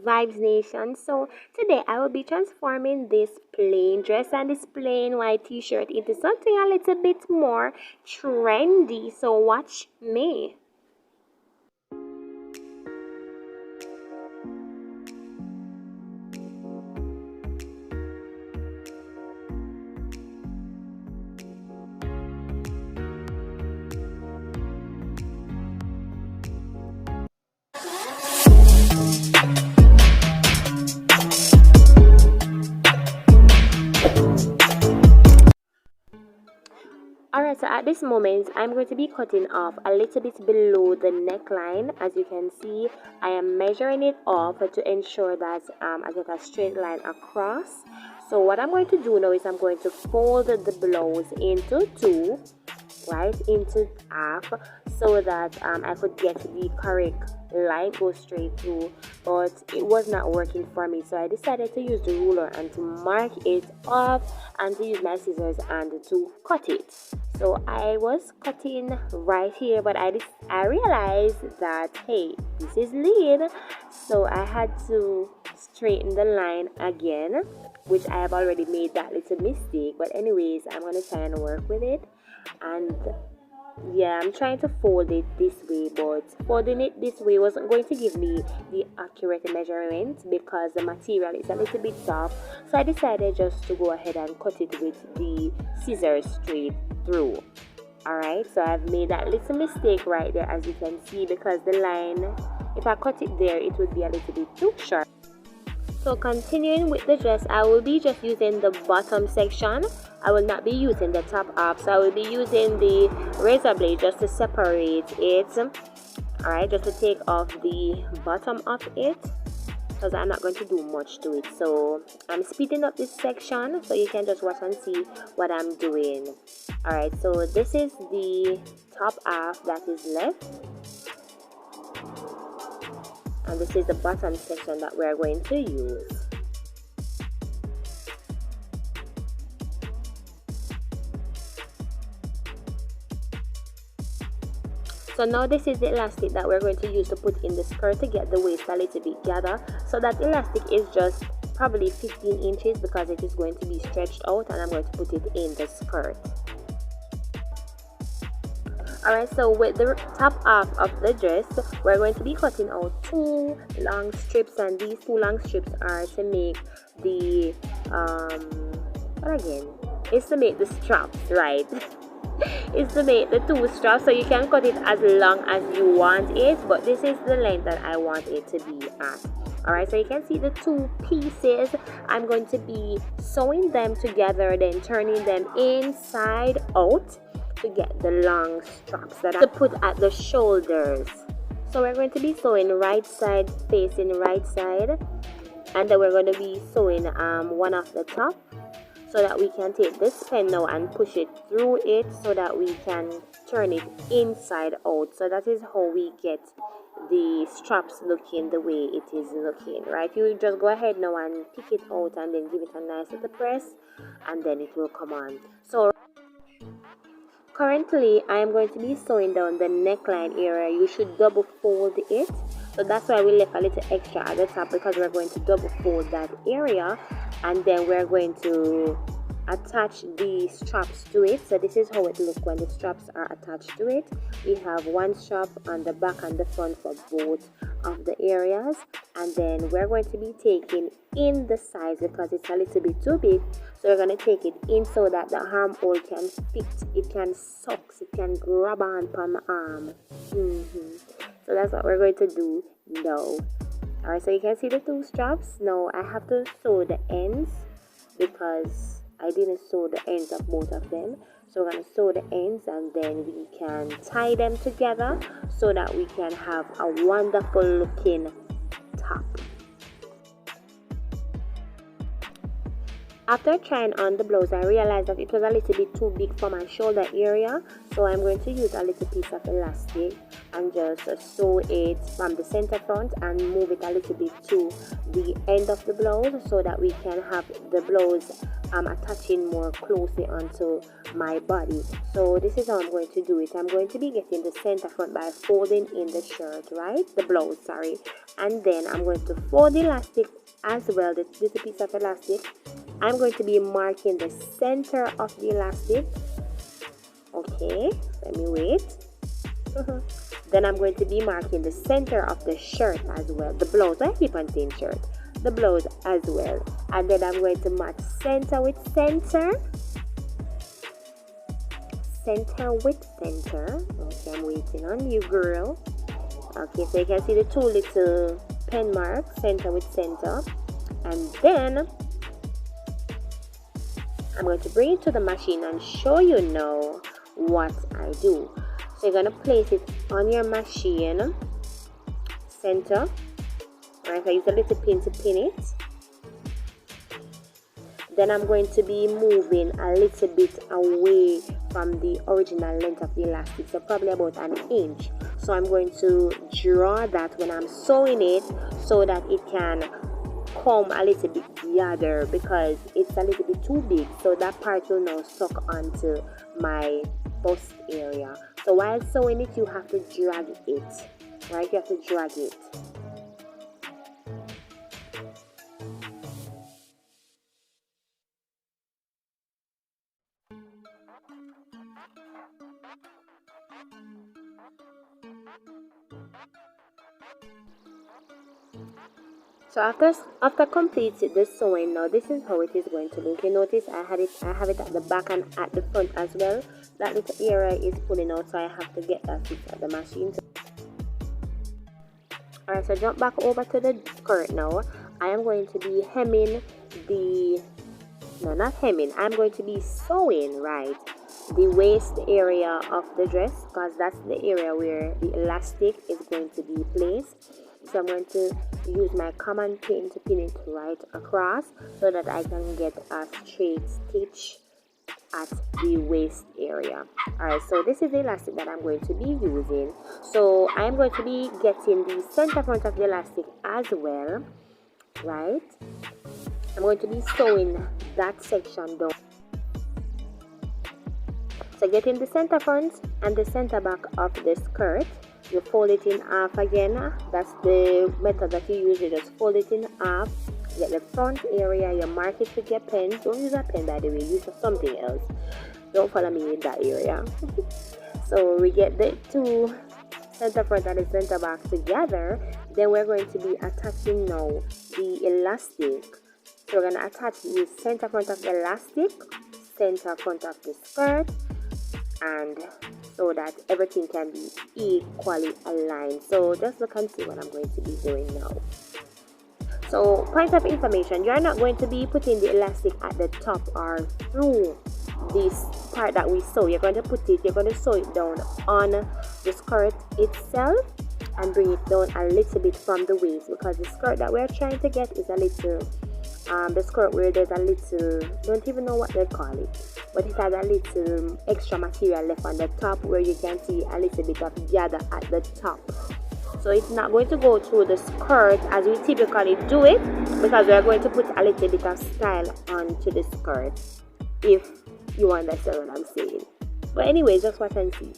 Vibes Nation. So today I will be transforming this plain dress and this plain white t-shirt into something a little bit more trendy. So watch me. Alright, so at this moment, I'm going to be cutting off a little bit below the neckline. As you can see, I am measuring it off to ensure that I get a straight line across. So what I'm going to do now is I'm going to fold the blouse into two, right, into half, so that I could get the correct line go straight through, but it was not working for me, so I decided to use the ruler and to mark it off and to use my scissors and to cut it. So I was cutting right here, but I realized that hey, this is lead, so I had to straighten the line again, which I have already made that little mistake. But anyways, I'm gonna try and work with it. And yeah, I'm trying to fold it this way, but folding it this way wasn't going to give me the accurate measurement because the material is a little bit soft. So I decided just to go ahead and cut it with the scissors straight through. Alright, so I've made that little mistake right there, as you can see, because the line, if I cut it there, it would be a little bit too sharp. So continuing with the dress, I will be just using the bottom section. I will not be using the top half, so I will be using the razor blade just to separate it. Alright, just to take off the bottom of it, because I'm not going to do much to it. So I'm speeding up this section so you can just watch and see what I'm doing. Alright, so this is the top half that is left, and this is the bottom section that we're going to use. So now this is the elastic that we're going to use to put in the skirt to get the waist a little bit gathered. So that elastic is just probably 15 inches because it is going to be stretched out, and I'm going to put it in the skirt. Alright, so with the top half of the dress, we're going to be cutting out two long strips, and these two long strips are to make the, what again? It's to make the straps, right? Is to make the two straps, so you can cut it as long as you want it, but this is the length that I want it to be at. Alright, so you can see the two pieces. I'm going to be sewing them together, then turning them inside out to get the long straps that I put at the shoulders. So we're going to be sewing right side facing right side, and then we're going to be sewing one off the top, so that we can take this pen now and push it through it so that we can turn it inside out. So that is how we get the straps looking the way it is looking, right? You just go ahead now and pick it out and then give it a nice little press, and then it will come on. So currently I am going to be sewing down the neckline area. You should double fold it. So that's why we left a little extra at the top, because we're going to double fold that area, and then we're going to attach the straps to it. So this is how it looks when the straps are attached to it. We have one strap on the back and the front for both of the areas, and then we're going to be taking in the size because it's a little bit too big. So we're going to take it in so that the armhole can fit, it can suck, it can grab on the arm. So that's what we're going to do now. Alright, so you can see the two straps. Now I have to sew the ends because I didn't sew the ends of both of them. So we're going to sew the ends, and then we can tie them together so that we can have a wonderful looking top. After trying on the blouse, I realized that it was a little bit too big for my shoulder area, so I'm going to use a little piece of elastic and just sew it from the center front and move it a little bit to the end of the blouse so that we can have the blouse attaching more closely onto my body. So this is how I'm going to do it. I'm going to be getting the center front by folding in the shirt, right, the blouse, sorry, and then I'm going to fold the elastic as well, this little piece of elastic. I'm going to be marking the center of the elastic. Okay, let me wait. Then I'm going to be marking the center of the shirt as well, the blouse. I keep on saying shirt, the blouse as well. And then I'm going to match center with center, center with center. Okay, I'm waiting on you, girl. Okay, so you can see the two little pen marks, center with center. And then I'm going to bring it to the machine and show you now what I do. So you're going to place it on your machine, center. Right, I use a little pin to pin it. Then I'm going to be moving a little bit away from the original length of the elastic, so probably about an inch. So I'm going to draw that when I'm sewing it so that it can come a little bit together, because it's a little bit too big. So that part will now suck onto my bust area. So while sewing it, you have to drag it, right? You have to drag it. So after completing the sewing, now this is how it is going to look. You notice I have it at the back and at the front as well. That little area is pulling out, so I have to get that fixed at the machine. Alright, so jump back over to the skirt now. I am going to be hemming not hemming, I'm going to be sewing, right, the waist area of the dress, because that's the area where the elastic is going to be placed. So I'm going to use my common pin to pin it right across so that I can get a straight stitch at the waist area. Alright, so this is the elastic that I'm going to be using. So I'm going to be getting the center front of the elastic as well, right? I'm going to be sewing that section down. So getting the center front and the center back of the skirt, you fold it in half again. That's the method that you use. You just fold it in half. Get the front area, you mark it with your pen. Don't use a pen, by the way, use something else. Don't follow me in that area. So we get the two center front and the center back together. Then we're going to be attaching now the elastic. So we're going to attach the center front of the elastic, center front of the skirt, and so that everything can be equally aligned. So just look and see what I'm going to be doing now. So point of information, you're not going to be putting the elastic at the top or through this part that we sew. You're going to sew it down on the skirt itself and bring it down a little bit from the waist, because the skirt that we're trying to get is a little the skirt where there's a little, don't even know what they call it, but it has a little extra material left on the top where you can see a little bit of gather at the top. So it's not going to go through the skirt as we typically do it, because we're going to put a little bit of style onto the skirt, if you understand what I'm saying. But anyway, just watch and see.